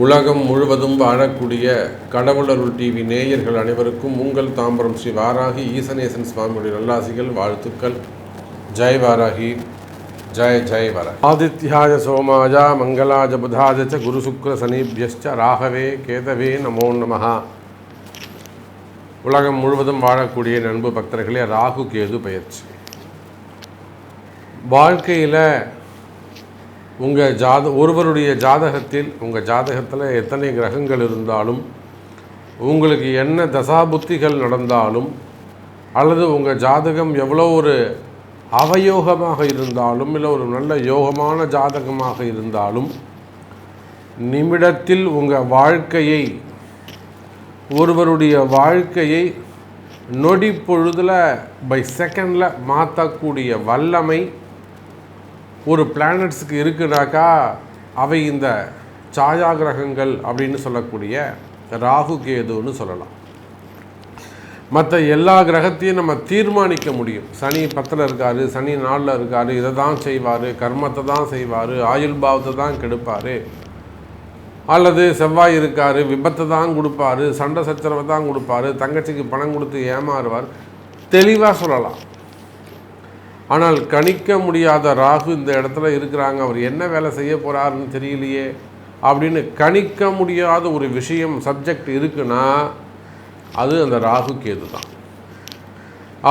உலகம் முழுவதும் வாழக்கூடிய கடவுளருள் டிவி நேயர்கள் அனைவருக்கும் உங்கள் தாம்பரம் ஸ்ரீ வாராகி ஈசனேசன் சுவாமியுடைய நல்லாசிகள், வாழ்த்துக்கள். ஜெய் வாராகி, ஜெய் ஜெய் வாராகி. ஆதித்யாய சோமாஜா மங்களாஜ புதாஜ குரு சுக்ர சனீபியஸ்ச ராகவே கேதவே நமோ நமஹ. உலகம் முழுவதும் வாழக்கூடிய நண்பு பக்தர்களே, ராகு கேது பயிற்சி வாழ்க்கையில் ஒருவருடைய ஜாதகத்தில், உங்கள் ஜாதகத்தில் எத்தனை கிரகங்கள் இருந்தாலும், உங்களுக்கு என்ன தசாபுத்திகள் நடந்தாலும், அல்லது உங்கள் ஜாதகம் எவ்வளோ ஒரு அவயோகமாக இருந்தாலும், இல்லை ஒரு நல்ல யோகமான ஜாதகமாக இருந்தாலும், நிமிடத்தில் உங்கள் வாழ்க்கையை, ஒருவருடைய வாழ்க்கையை நொடி பொழுதில் பை செகண்டில் மாற்றக்கூடிய வல்லமை ஒரு பிளானட்ஸுக்கு இருக்குனாக்கா அவை இந்த சாயா கிரகங்கள் அப்படின்னு சொல்லக்கூடிய ராகு கேதுன்னு சொல்லலாம். மற்ற எல்லா கிரகத்தையும் நம்ம தீர்மானிக்க முடியும். சனி 10ல் இருக்கார், சனி 4ல் இருக்கார், இதை தான் செய்வார், கர்மத்தை தான் செய்வார், ஆயுள் பாவத்தை தான் கெடுப்பார், அல்லது செவ்வாய் இருக்கார், விபத்தை தான் கொடுப்பார், சண்டை சச்சரவை தான் கொடுப்பார், தங்கச்சிக்கு பணம் கொடுத்து ஏமாறுவார், தெளிவாக சொல்லலாம். ஆனால் கணிக்க முடியாத ராகு இந்த இடத்துல இருக்கிறாங்க, அவர் என்ன வேலை செய்ய போகிறாருன்னு தெரியலையே அப்படின்னு கணிக்க முடியாத ஒரு விஷயம், சப்ஜெக்ட் இருக்குன்னா அது அந்த ராகு கேது தான்.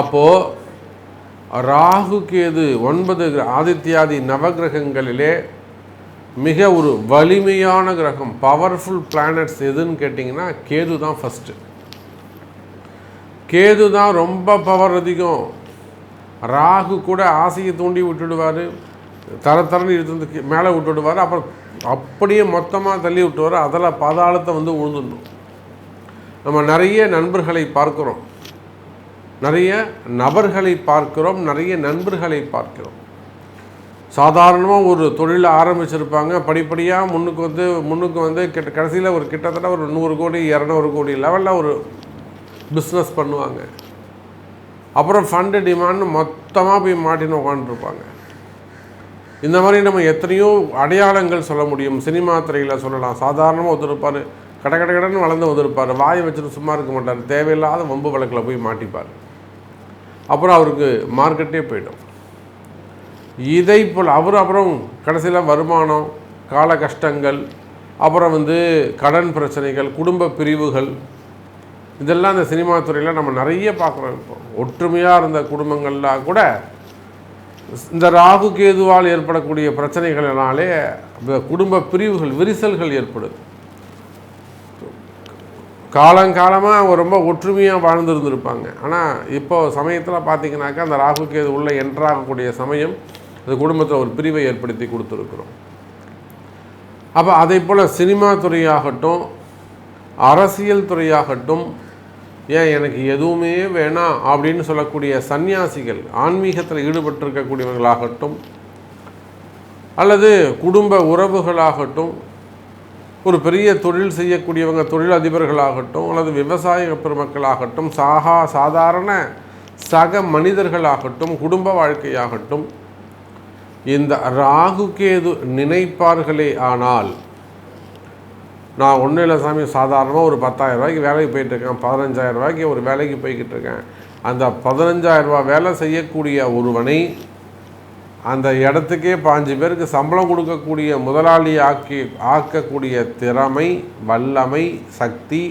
அப்போது ராகு கேது 9 ஆதித்யாதி நவகிரகங்களிலே மிக ஒரு வலிமையான கிரகம், பவர்ஃபுல் பிளானட்ஸ் எதுன்னு கேட்டிங்கன்னா கேது தான் ஃபஸ்ட்டு. கேது தான் ரொம்ப பவர் அதிகம். ராகு கூட ஆசையை தூண்டி விட்டுடுவார், தரன்னு இழுத்து மேலே விட்டுடுவார், அப்புறம் அப்படியே மொத்தமாக தள்ளி விட்டுவார், அதில் பாதாளத்தை விழுந்துடணும். நம்ம நிறைய நண்பர்களை பார்க்குறோம், நிறைய நபர்களை பார்க்குறோம், நிறைய நண்பர்களை பார்க்கிறோம். சாதாரணமாக ஒரு தொழிலை ஆரம்பிச்சிருப்பாங்க, படிப்படியாக முன்னுக்கு வந்து கடைசியில் ஒரு கிட்டத்தட்ட ஒரு 100 கோடி 200 கோடி லெவலில் ஒரு பிஸ்னஸ் பண்ணுவாங்க. அப்புறம் ஃபண்டு டிமாண்ட் மொத்தமாக போய் மாட்டின்னு உட்காந்துருப்பாங்க. இந்த மாதிரி நம்ம எத்தனையோ அடையாளங்கள் சொல்ல முடியும். சினிமா துறையில் சொல்லலாம். சாதாரணமாக ஒருத்தருப்பார், கடன்னு வளர்ந்து வந்திருப்பார், வாயை வச்சுட்டு சும்மா இருக்க மாட்டார், தேவையில்லாத வம்பு வழக்கில் போய் மாட்டிப்பார், அப்புறம் அவருக்கு மார்க்கெட்டே போய்டும். இதை போல் அப்புறம் கடைசியில் வருமானம், கால கஷ்டங்கள், அப்புறம் கடன் பிரச்சனைகள், குடும்ப பிரிவுகள், இதெல்லாம் இந்த சினிமா துறையில் நம்ம நிறைய பார்க்குறோம். இப்போ ஒற்றுமையாக இருந்த குடும்பங்கள்லாம் கூட இந்த ராகு கேதுவால் ஏற்படக்கூடிய பிரச்சனைகளினாலே குடும்ப பிரிவுகள், விரிசல்கள் ஏற்படுது. காலங்காலமாக ரொம்ப ஒற்றுமையாக வாழ்ந்துருந்துருப்பாங்க. ஆனால் இப்போது சமயத்தில் பார்த்திங்கனாக்கா அந்த ராகு கேது உள்ளே என்ட்ராகக்கூடிய சமயம் அந்த குடும்பத்தில் ஒரு பிரிவை ஏற்படுத்தி கொடுத்துருக்குறோம். அப்போ அதே போல் சினிமா துறையாகட்டும், அரசியல் துறையாகட்டும், ஏன் எனக்கு எதுவுமே வேணாம் அப்படின்னு சொல்லக்கூடிய சன்னியாசிகள், ஆன்மீகத்தில் ஈடுபட்டிருக்கக்கூடியவர்களாகட்டும், அல்லது குடும்ப உறவுகளாகட்டும், ஒரு பெரிய தொழில் செய்யக்கூடியவங்க, தொழில் அதிபர்களாகட்டும், அல்லது விவசாய பெருமக்களாகட்டும், சாதாரண சக மனிதர்களாகட்டும், குடும்ப வாழ்க்கையாகட்டும், இந்த ராகு கேது நினைப்பார்களே ஆனால், நான் ஒன்றும் இல்லை சாமி, சாதாரணமாக ஒரு 10,000 ரூபாய்க்கு வேலைக்கு போயிட்டுருக்கேன், 15,000 ரூபாய்க்கு ஒரு வேலைக்கு போய்கிட்டு இருக்கேன், அந்த 15,000 ரூபா வேலை செய்யக்கூடிய ஒருவனை அந்த இடத்துக்கே 5 பேருக்கு சம்பளம் கொடுக்கக்கூடிய முதலாளி ஆக்கக்கூடிய திறமை, வல்லமை, சக்தி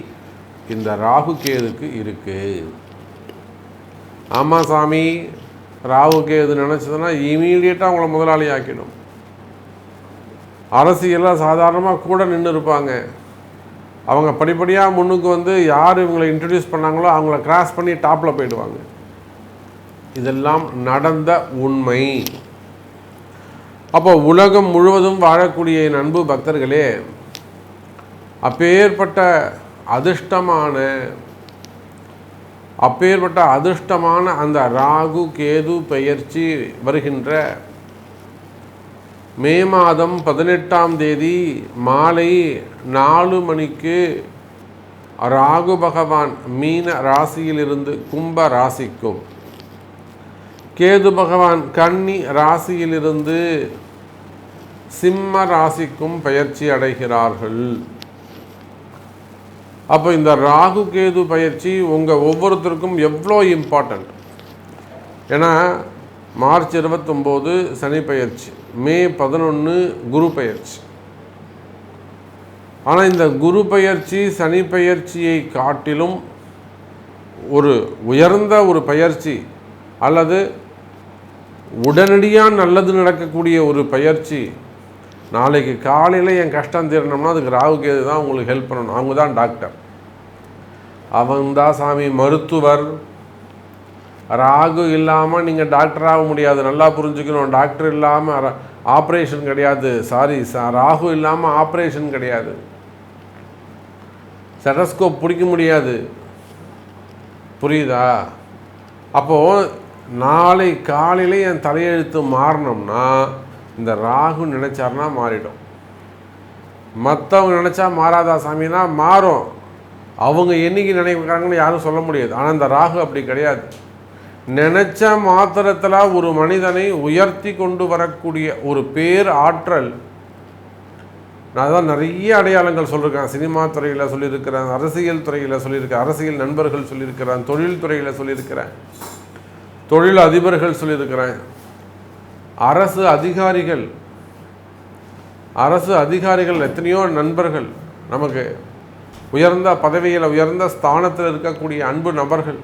இந்த ராகு கேதுக்கு இருக்குது. ஆமாம் சாமி, ராகு கேது நினச்சதுன்னா இமீடியட்டாக அவங்கள முதலாளி ஆக்கிடும். அரசியலில் சாதாரணமாக கூட நின்று இருப்பாங்க, அவங்க படிப்படியாக முன்னுக்கு யார் இவங்களை இன்ட்ரடியூஸ் பண்ணாங்களோ அவங்கள கிராஸ் பண்ணி டாப்பில் போயிடுவாங்க. இதெல்லாம் நடந்த உண்மை. அப்போ உலகம் முழுவதும் வாழக்கூடிய நண்பு பக்தர்களே, அப்பேற்பட்ட அதிர்ஷ்டமான அந்த ராகு கேது பெயர்ச்சி வருகின்ற மே மாதம் 18ஆம் தேதி மாலை 4 மணிக்கு ராகு பகவான் மீன ராசியிலிருந்து கும்ப ராசிக்கும், கேது பகவான் கன்னி ராசியிலிருந்து சிம்ம ராசிக்கும் பெயர்ச்சி அடைகிறார்கள். அப்போ இந்த ராகு கேது பயிற்சி உங்கள் ஒவ்வொருத்தருக்கும் எவ்வளோ இம்பார்ட்டண்ட். ஏன்னா மார்ச் 29 சனி பயிற்சி, மே 11 குரு பயிற்சி. ஆனால் இந்த குரு பயிற்சி சனி பயிற்சியை காட்டிலும் ஒரு உயர்ந்த ஒரு பயிற்சி, அல்லது உடனடியாக நல்லது நடக்கக்கூடிய ஒரு பயிற்சி. நாளைக்கு காலையில் என் கஷ்டம் தீரணும்னா அதுக்கு ராகு கேது தான் உங்களுக்கு ஹெல்ப் பண்ணணும். அவங்க தான் டாக்டர், அவங்க தான் சாமி மருத்துவர். ராகு இல்லாமல் நீங்கள் டாக்டர் ஆக முடியாது, நல்லா புரிஞ்சுக்கணும். டாக்டர் இல்லாமல் ஆப்ரேஷன் கிடையாது. ராகு இல்லாமல் ஆப்ரேஷன் கிடையாது. ஸ்டெத்தஸ்கோப் பிடிக்க முடியாது. புரியுதா? அப்போது நாளை காலையில் என் தலையெழுத்து மாறணும்னா இந்த ராகு நினச்சார்னா மாறிடும். மற்றவங்க நினச்சா மாறாதா சாமினா மாறும். அவங்க என்னைக்கு நினைக்கிறாங்கன்னு யாரும் சொல்ல முடியாது. ஆனால் இந்த ராகு அப்படி கிடையாது. நினச்ச மாத்திரத்தில் ஒரு மனிதனை உயர்த்தி கொண்டு வரக்கூடிய ஒரு பேர் ஆற்றல். நான் தான் நிறைய அடையாளங்கள் சொல்லியிருக்கேன். சினிமா துறையில் சொல்லியிருக்கிறேன், அரசியல் துறையில் சொல்லியிருக்கேன், அரசியல் நண்பர்கள் சொல்லியிருக்கிறேன், தொழில் துறையில் சொல்லியிருக்கிறேன், தொழில் அதிபர்கள் சொல்லியிருக்கிறேன், அரசு அதிகாரிகள் எத்தனையோ நண்பர்கள், நமக்கு உயர்ந்த பதவியில் உயர்ந்த ஸ்தானத்தில் இருக்கக்கூடிய அன்பு நபர்கள்.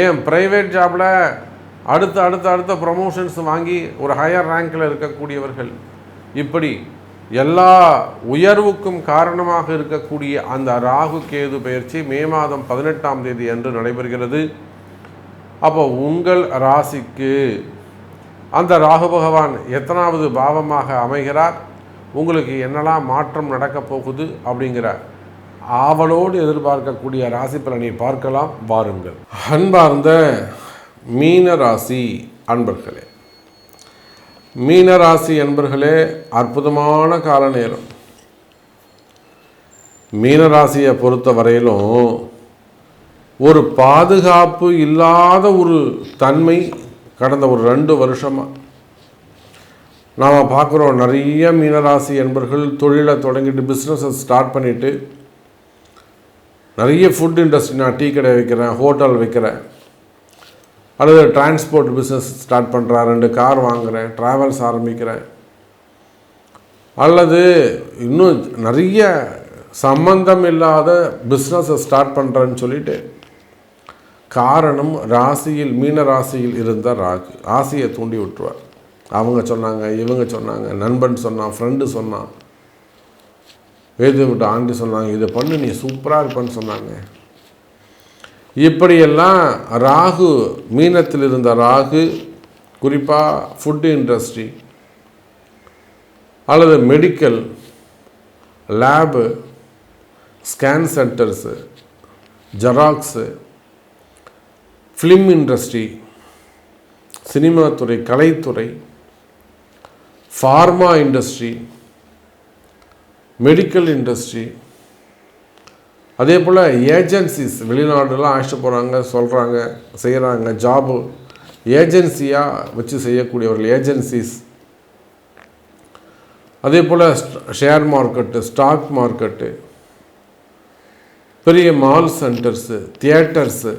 ஏன் ப்ரைவேட் ஜாபில் அடுத்த ப்ரமோஷன்ஸ் வாங்கி ஒரு ஹையர் ரேங்கில் இருக்கக்கூடியவர்கள். இப்படி எல்லா உயர்வுக்கும் காரணமாக இருக்கக்கூடிய அந்த ராகு கேது பயிற்சி மே மாதம் 18ஆம் தேதி அன்று நடைபெறுகிறது. அப்போ உங்கள் ராசிக்கு அந்த ராகு பகவான் எத்தனாவது பாவமாக அமைகிறார், உங்களுக்கு என்னெல்லாம் மாற்றம் நடக்கப் போகுது அப்படிங்கிற ஆவலோடு எதிர்பார்க்கக்கூடிய ராசி பலனை பார்க்கலாம். வாருங்கள். அன்பார்ந்த மீன ராசி அன்பர்களே, மீனராசி அன்பர்களே, அற்புதமான கால நேரம். மீனராசியை பொறுத்த வரையிலும் ஒரு பாதுகாப்பு இல்லாத ஒரு தன்மை கடந்த ஒரு 2 வருஷமாக நாம் பார்க்குறோம். நிறைய மீனராசி அன்பர்கள் தொழிலை தொடங்கிட்டு பிஸ்னஸை ஸ்டார்ட் பண்ணிவிட்டு, நிறைய ஃபுட் இண்டஸ்ட்ரி, நான் டீ கடை வைக்கிறேன், ஹோட்டல் வைக்கிறேன், அல்லது டிரான்ஸ்போர்ட் பிஸ்னஸ் ஸ்டார்ட் பண்ணுறேன், 2 கார் வாங்குகிறேன், ட்ராவல்ஸ் ஆரம்பிக்கிறேன், அல்லது இன்னும் நிறைய சம்பந்தம் இல்லாத பிஸ்னஸை ஸ்டார்ட் பண்ணுறேன்னு சொல்லிட்டு, காரணம் ராசியில் மீன ராசியில் இருந்த ராகு ஆசையை தூண்டி விட்டுருவார். அவங்க சொன்னாங்க, இவங்க சொன்னாங்க, நண்பன் சொன்னான், ஃப்ரெண்டு சொன்னான், வேது விட்டு ஆண்டி சொன்னாங்க, இதை பண்ணு நீ சூப்பராக இருப்பேன்னு சொன்னாங்க. இப்படியெல்லாம் ராகு, மீனத்தில் இருந்த ராகு குறிப்பாக ஃபுட் இண்டஸ்ட்ரி அல்லது medical lab, scan centres, xerox, film industry, cinema துறை, கலைத்துறை, ஃபார்மா இண்டஸ்ட்ரி, மெடிக்கல் இண்டஸ்ட்ரி, அதே போல் ஏஜென்சிஸ், வெளிநாடுலாம் அழைச்சிட்டு போகிறாங்க, சொல்கிறாங்க, செய்கிறாங்க, ஜாபு ஏஜென்சியாக வச்சு செய்யக்கூடியவர்கள் ஏஜென்சிஸ். அதே போல் ஷேர் மார்க்கெட்டு, ஸ்டாக் மார்க்கெட்டு, பெரிய மால் சென்டர்ஸு, தியேட்டர்ஸு,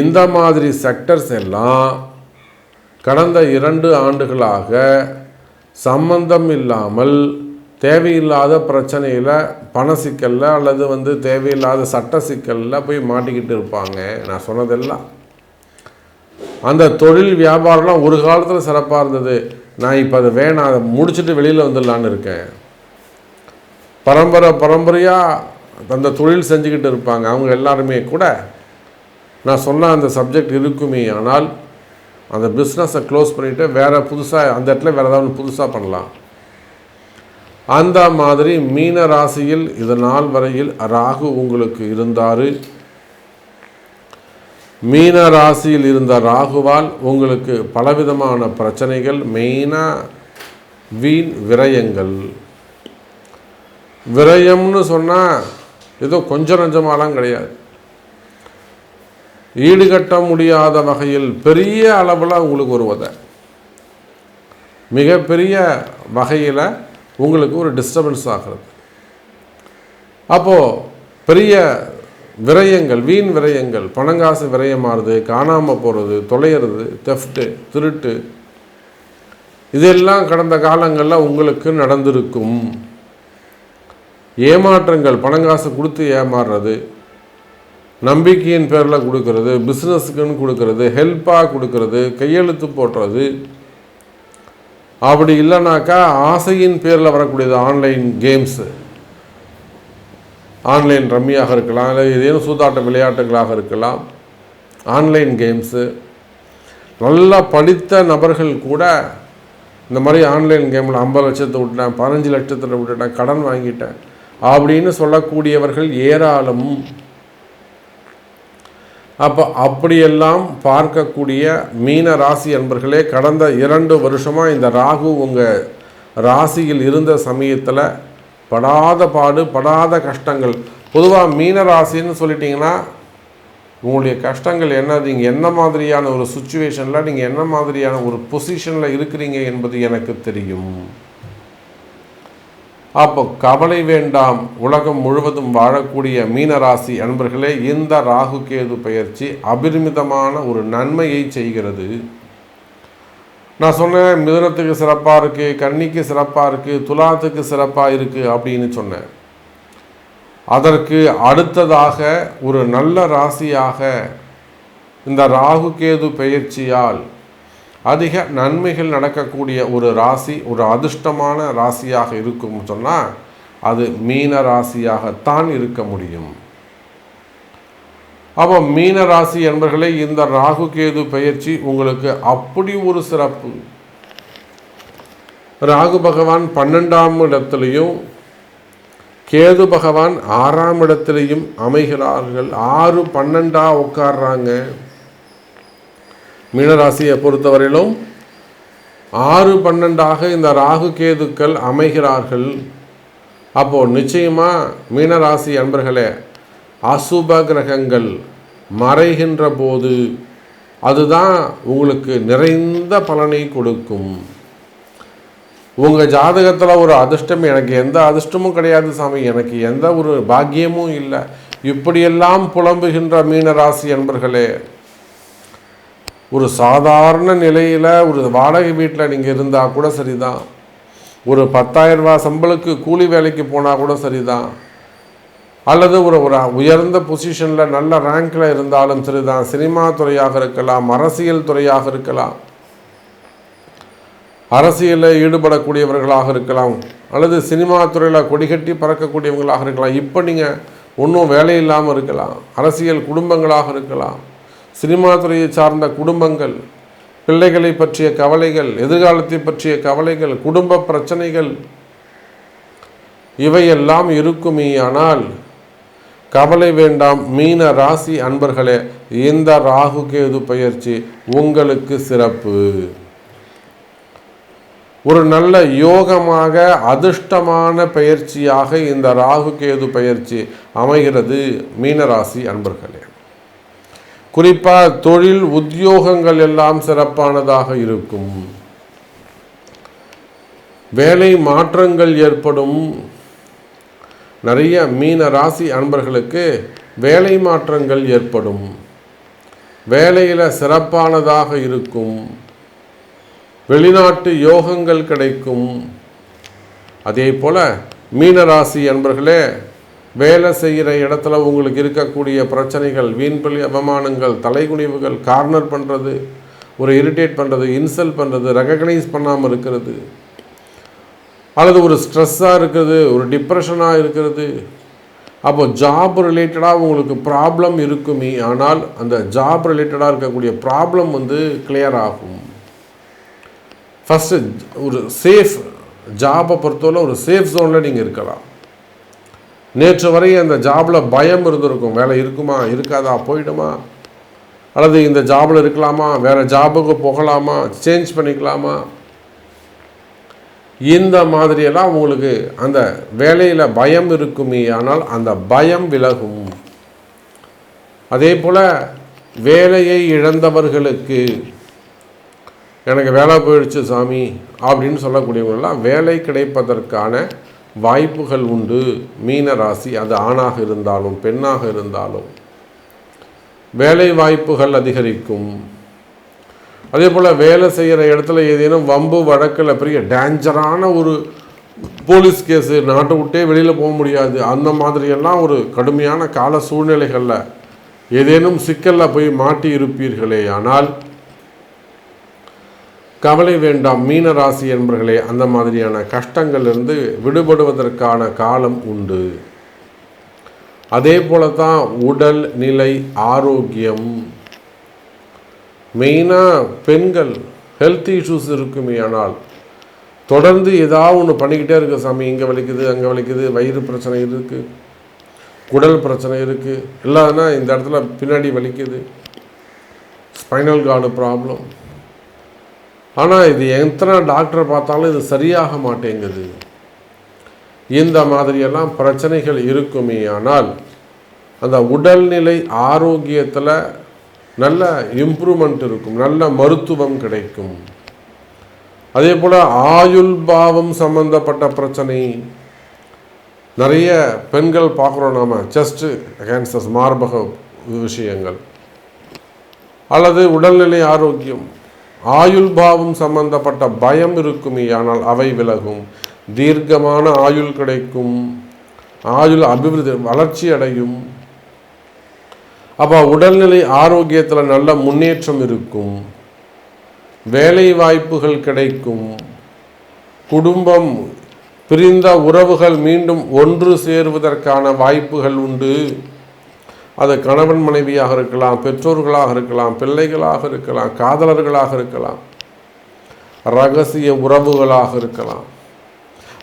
இந்த மாதிரி செக்டர்ஸ் எல்லாம் கடந்த 2 ஆண்டுகளாக சம்பந்தம் இல்லாமல் தேவையில்லாத பிரச்சனையில், பண சிக்கலில் அல்லது தேவையில்லாத சட்ட சிக்கலில் போய் மாட்டிக்கிட்டு இருப்பாங்க. நான் சொன்னதெல்லாம் அந்த தொழில் வியாபாரம்லாம் ஒரு காலத்தில் சிறப்பாக இருந்தது. நான் இப்போ அதை வேணாம், அதை முடிச்சுட்டு வெளியில் வந்துடலான்னு இருக்கேன். பரம்பரையாக அந்த தொழில் செஞ்சுக்கிட்டு இருப்பாங்க. அவங்க எல்லாருமே கூட நான் சொன்ன அந்த சப்ஜெக்ட் இருக்குமே, ஆனால் அந்த பிஸ்னஸை க்ளோஸ் பண்ணிவிட்டு வேறு புதுசாக அந்த இடத்துல வேறு ஏதாவது புதுசாக பண்ணலாம். அந்த மாதிரி மீன ராசியில் இது நாள் வரையில் ராகு உங்களுக்கு இருந்தார். மீன ராசியில் இருந்த ராகுவால் உங்களுக்கு பலவிதமான பிரச்சனைகள், மெயினாக வீண் விரயங்கள். விரயம்னு சொன்னால் ஏதோ கொஞ்சம் நஞ்சமாலாம் கிடையாது. ஈடுகட்ட முடியாத வகையில் பெரிய அளவில் உங்களுக்கு ஒரு உதை, மிகப்பெரிய வகையில் உங்களுக்கு ஒரு டிஸ்டர்பன்ஸ் ஆகிறது. அப்போது பெரிய விரயங்கள், வீண் விரயங்கள், பணங்காசு விரயமாறுது, காணாமல் போகிறது, தொலைகிறது, தெஃப்ட்டு, திருட்டு, இதெல்லாம் கடந்த காலங்களில் உங்களுக்கு நடந்திருக்கும். ஏமாற்றங்கள், பணங்காசு கொடுத்து ஏமாறுறது, நம்பிக்கையின் பேரில் கொடுக்கறது, பிஸ்னஸுக்குன்னு கொடுக்கறது, ஹெல்ப்பாக கொடுக்கறது, கையெழுத்து போடுறது, அப்படி இல்லைனாக்கா ஆசையின் பேரில் வரக்கூடியது ஆன்லைன் கேம்ஸு, ஆன்லைன் ரம்மியாக இருக்கலாம், இல்லை ஏதேனும் சூதாட்ட விளையாட்டுகளாக இருக்கலாம். ஆன்லைன் கேம்ஸு, நல்லா படித்த நபர்கள் கூட இந்த மாதிரி ஆன்லைன் கேமில் 50 லட்சத்தை விட்டுட்டேன், 15 லட்சத்தில் விட்டுட்டேன், கடன் வாங்கிட்டேன் அப்படின்னு சொல்லக்கூடியவர்கள் ஏராளம். அப்போ அப்படியெல்லாம் பார்க்கக்கூடிய மீன ராசி அன்பர்களே, கடந்த 2 வருஷமாக இந்த ராகு உங்கள் ராசியில் இருந்த சமயத்தில் படாத பாடு, படாத கஷ்டங்கள். பொதுவாக மீன ராசின்னு சொல்லிட்டிங்கன்னா உங்களுடைய கஷ்டங்கள் என்ன, நீங்கள் என்ன மாதிரியான ஒரு சுச்சுவேஷனில், நீங்கள் என்ன மாதிரியான ஒரு பொசிஷனில் இருக்கிறீங்க என்பது எனக்கு தெரியும். அப்போ கவலை வேண்டாம். உலகம் முழுவதும் வாழக்கூடிய மீனராசி அன்பர்களே, இந்த ராகு கேது பயிற்சி அபரிமிதமான ஒரு நன்மையை செய்கிறது. நான் சொன்னேன் மிதுனத்துக்கு சிறப்பாக இருக்குது, கன்னிக்கு சிறப்பாக இருக்குது, துலாத்துக்கு சிறப்பாக இருக்குது அப்படின்னு சொன்னேன். அதற்கு அடுத்ததாக ஒரு நல்ல ராசியாக இந்த ராகு கேது பயிற்சியால் அதிக நன்மைகள் நடக்கக்கூடிய ஒரு ராசி, ஒரு அதிர்ஷ்டமான ராசியாக இருக்கும் சொன்னால் அது மீன ராசியாகத்தான் இருக்க முடியும். அப்போ மீன ராசி என்பர்களே, இந்த ராகு கேது பயிற்சி உங்களுக்கு அப்படி ஒரு சிறப்பு. ராகு பகவான் 12ஆம் இடத்திலையும் கேது பகவான் 6ஆம் இடத்திலையும் அமைகிறார்கள். 6, 12 உட்கார்றாங்க. மீனராசியை பொறுத்தவரையிலும் 6, 12 இந்த ராகு கேதுக்கள் அமைகிறார்கள். அப்போது நிச்சயமாக மீனராசி அன்பர்களே, அசுப கிரகங்கள் மறைகின்ற போது அதுதான் உங்களுக்கு நிறைந்த பலனை கொடுக்கும். உங்கள் ஜாதகத்தில் ஒரு அதிர்ஷ்டம், எனக்கு எந்த அதிர்ஷ்டமும் கிடையாது சாமி, எனக்கு எந்த ஒரு பாக்கியமும் இல்லை, இப்படியெல்லாம் புலம்புகின்ற மீனராசி அன்பர்களே, ஒரு சாதாரண நிலையில் ஒரு வாடகை வீட்டில் நீங்கள் இருந்தால் கூட சரிதான், ஒரு 10,000 ரூபாய் சம்பளுக்கு கூலி வேலைக்கு போனால் கூட சரிதான், அல்லது ஒரு உயர்ந்த பொசிஷனில் நல்ல ரேங்கில் இருந்தாலும் சரிதான், சினிமா துறையாக இருக்கலாம், அரசியல் துறையாக இருக்கலாம், அரசியலில் ஈடுபடக்கூடியவர்களாக இருக்கலாம், அல்லது சினிமா துறையில் கொடிகட்டி பறக்கக்கூடியவங்களாக இருக்கலாம். இப்போ நீங்கள் ஒன்றும் வேலை இல்லாமல் இருக்கலாம். அரசியல் குடும்பங்களாக இருக்கலாம், சினிமா துறையை சார்ந்த குடும்பங்கள், பிள்ளைகளை பற்றிய கவலைகள், எதிர்காலத்தை பற்றிய கவலைகள், குடும்ப பிரச்சனைகள் இவையெல்லாம் இருக்குமே. ஆனால் கவலை வேண்டாம் மீன ராசி அன்பர்களே, இந்த ராகு கேது பயிற்சி உங்களுக்கு சிறப்பு. ஒரு நல்ல யோகமாக அதிர்ஷ்டமான பயிற்சியாக இந்த ராகு கேது பயிற்சி அமைகிறது மீனராசி அன்பர்களே. குறிப்பாக தொழில் உத்தியோகங்கள் எல்லாம் சிறப்பானதாக இருக்கும். வேலை மாற்றங்கள் ஏற்படும். நிறைய மீன ராசி அன்பர்களுக்கு வேலை மாற்றங்கள் ஏற்படும். வேலையில் சிறப்பானதாக இருக்கும். வெளிநாட்டு யோகங்கள் கிடைக்கும். அதே போல் மீனராசி அன்பர்களே, வேலை செய்கிற இடத்துல உங்களுக்கு இருக்கக்கூடிய பிரச்சனைகள், வீண்பலி அவமானங்கள், தலைகுனிவுகள், கார்னர் பண்ணுறது, ஒரு இரிட்டேட் பண்ணுறது, இன்சல்ட் பண்ணுறது, ரெகக்னைஸ் பண்ணாமல் இருக்கிறது, அல்லது ஒரு ஸ்ட்ரெஸ்ஸாக இருக்குது, ஒரு டிப்ரெஷனாக இருக்கிறது, அப்போ ஜாப் ரிலேட்டடாக உங்களுக்கு ப்ராப்ளம் இருக்குமே. ஆனால் அந்த ஜாப் ரிலேட்டடாக இருக்கக்கூடிய ப்ராப்ளம் கிளியர் ஆகும். ஃபஸ்ட்டு ஒரு சேஃப் ஜாபை பொறுத்தவரை ஒரு சேஃப் ஜோனில் நீங்கள் இருக்கலாம். நேற்று வரை அந்த ஜாபில் பயம் இருந்திருக்கும். வேலை இருக்குமா, இருக்காதா, போயிடுமா, அல்லது இந்த ஜாபில் இருக்கலாமா, வேறு ஜாபுக்கு போகலாமா, சேஞ்ச் பண்ணிக்கலாமா, இந்த மாதிரியெல்லாம் உங்களுக்கு அந்த வேலையில் பயம் இருக்குமே. ஆனால் அந்த பயம் விலகும். அதே போல் வேலையை இழந்தவர்களுக்கு, எனக்கு வேலை போயிடுச்சு சாமி அப்படின்னு சொல்லக்கூடியவங்களெல்லாம் வேலை கிடைப்பதற்கான வாய்ப்புகள் உண்டு. மீன ராசி, அது ஆணாக இருந்தாலும் பெண்ணாக இருந்தாலும் வேலை வாய்ப்புகள் அதிகரிக்கும். அதே போல் வேலை செய்கிற இடத்துல ஏதேனும் வம்பு வழக்கில் பெரிய டேஞ்சரான ஒரு போலீஸ் கேஸு, நாட்டை விட்டே வெளியில் போக முடியாது, அந்த மாதிரியெல்லாம் ஒரு கடுமையான கால சூழ்நிலைகளில் ஏதேனும் சிக்கலில் போய் மாட்டி இருப்பீர்களே, ஆனால் கவலை வேண்டாம் மீன ராசி என்பர்களே. அந்த மாதிரியான கஷ்டங்களிலிருந்து விடுபடுவதற்கான காலம் உண்டு. அதே போல தான் உடல் நிலை ஆரோக்கியம். மெயினாக பெண்கள் ஹெல்த் இஷ்யூஸ் இருக்குமே, ஆனால் தொடர்ந்து ஏதாவது ஒன்று பண்ணிக்கிட்டே இருக்க சாமி, இங்கே வலிக்குது அங்கே வலிக்குது, வயிறு பிரச்சனை இருக்குது, குடல் பிரச்சனை இருக்குது, இல்லாதனா இந்த இடத்துல பின்னாடி வலிக்குது, ஸ்பைனல் கார்டு ப்ராப்ளம். ஆனால் இது எத்தனை டாக்டரை பார்த்தாலும் இது சரியாக மாட்டேங்குது. இந்த மாதிரியெல்லாம் பிரச்சனைகள் இருக்குமே, ஆனால் அந்த உடல்நிலை ஆரோக்கியத்தில் நல்ல இம்ப்ரூவ்மெண்ட் இருக்கும், நல்ல மருத்துவம் கிடைக்கும். அதே போல் ஆயுள் பாவம் சம்பந்தப்பட்ட பிரச்சனை நிறைய பெண்கள் பார்க்குறோம். நாம் செஸ்ட்டு கேன்சர்ஸ், மார்பக விஷயங்கள், அல்லது உடல்நிலை ஆரோக்கியம், ஆயுள் பாவம் சம்பந்தப்பட்ட பயம் இருக்குமே, ஆனால் அவை விலகும். தீர்க்கமான ஆயுள் கிடைக்கும், ஆயுள் அபிவிருத்தி வளர்ச்சி அடையும். அப்போ உடல்நிலை ஆரோக்கியத்தில் நல்ல முன்னேற்றம் இருக்கும். வேலை வாய்ப்புகள் கிடைக்கும். குடும்பம் பிரிந்த உறவுகள் மீண்டும் ஒன்று சேருவதற்கான வாய்ப்புகள் உண்டு. அது கணவன் மனைவியாக இருக்கலாம், பெற்றோர்களாக இருக்கலாம், பிள்ளைகளாக இருக்கலாம், காதலர்களாக இருக்கலாம், இரகசிய உறவுகளாக இருக்கலாம்.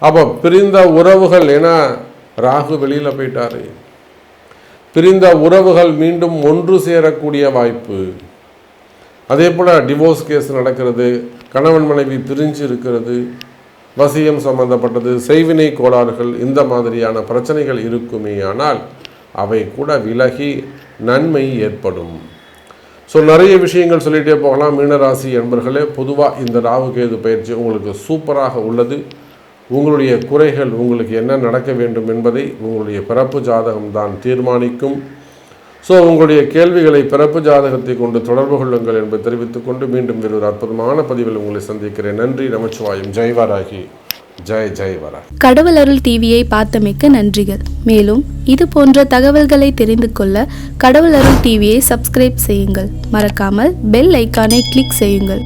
அப்போ பிரிந்த உறவுகள், என ராகு வெளியில் போயிட்டாரு, பிரிந்த உறவுகள் மீண்டும் ஒன்று சேரக்கூடிய வாய்ப்பு. அதே போல் டிவோர்ஸ் கேஸ் நடக்கிறது, கணவன் மனைவி பிரிஞ்சு இருக்கிறது, வசியம் சம்பந்தப்பட்டது, செய்வினை கோளாறுகள், இந்த மாதிரியான பிரச்சனைகள் இருக்குமே, ஆனால் அவை கூட விலகி நன்மை ஏற்படும். ஸோ நிறைய விஷயங்கள் சொல்லிகிட்டே போகலாம். மீனராசி என்பர்களே, பொதுவாக இந்த ராகு கேது பயிற்சி உங்களுக்கு சூப்பராக உள்ளது. உங்களுடைய குறைகள், உங்களுக்கு என்ன நடக்க வேண்டும் என்பதை உங்களுடைய பிறப்பு ஜாதகம் தான் தீர்மானிக்கும். ஸோ உங்களுடைய கேள்விகளை பிறப்பு ஜாதகத்தை கொண்டு தொடர்பு கொள்ளுங்கள் என்பதை தெரிவித்துக்கொண்டு மீண்டும் வேறு ஒரு அற்புதமான பதிவில் உங்களை சந்திக்கிறேன். நன்றி, நமச்சிவாயம். ஜெய்வராகி, ஜெய் ஜெய் வரா. கடவுள் அருள் டிவியை பார்த்தமைக்க நன்றிகள். மேலும் இது போன்ற தகவல்களை தெரிந்து கொள்ள கடவுள் அருள் டிவியை சப்ஸ்கிரைப் செய்யுங்கள். மறக்காமல் பெல் ஐக்கானை கிளிக் செய்யுங்கள்.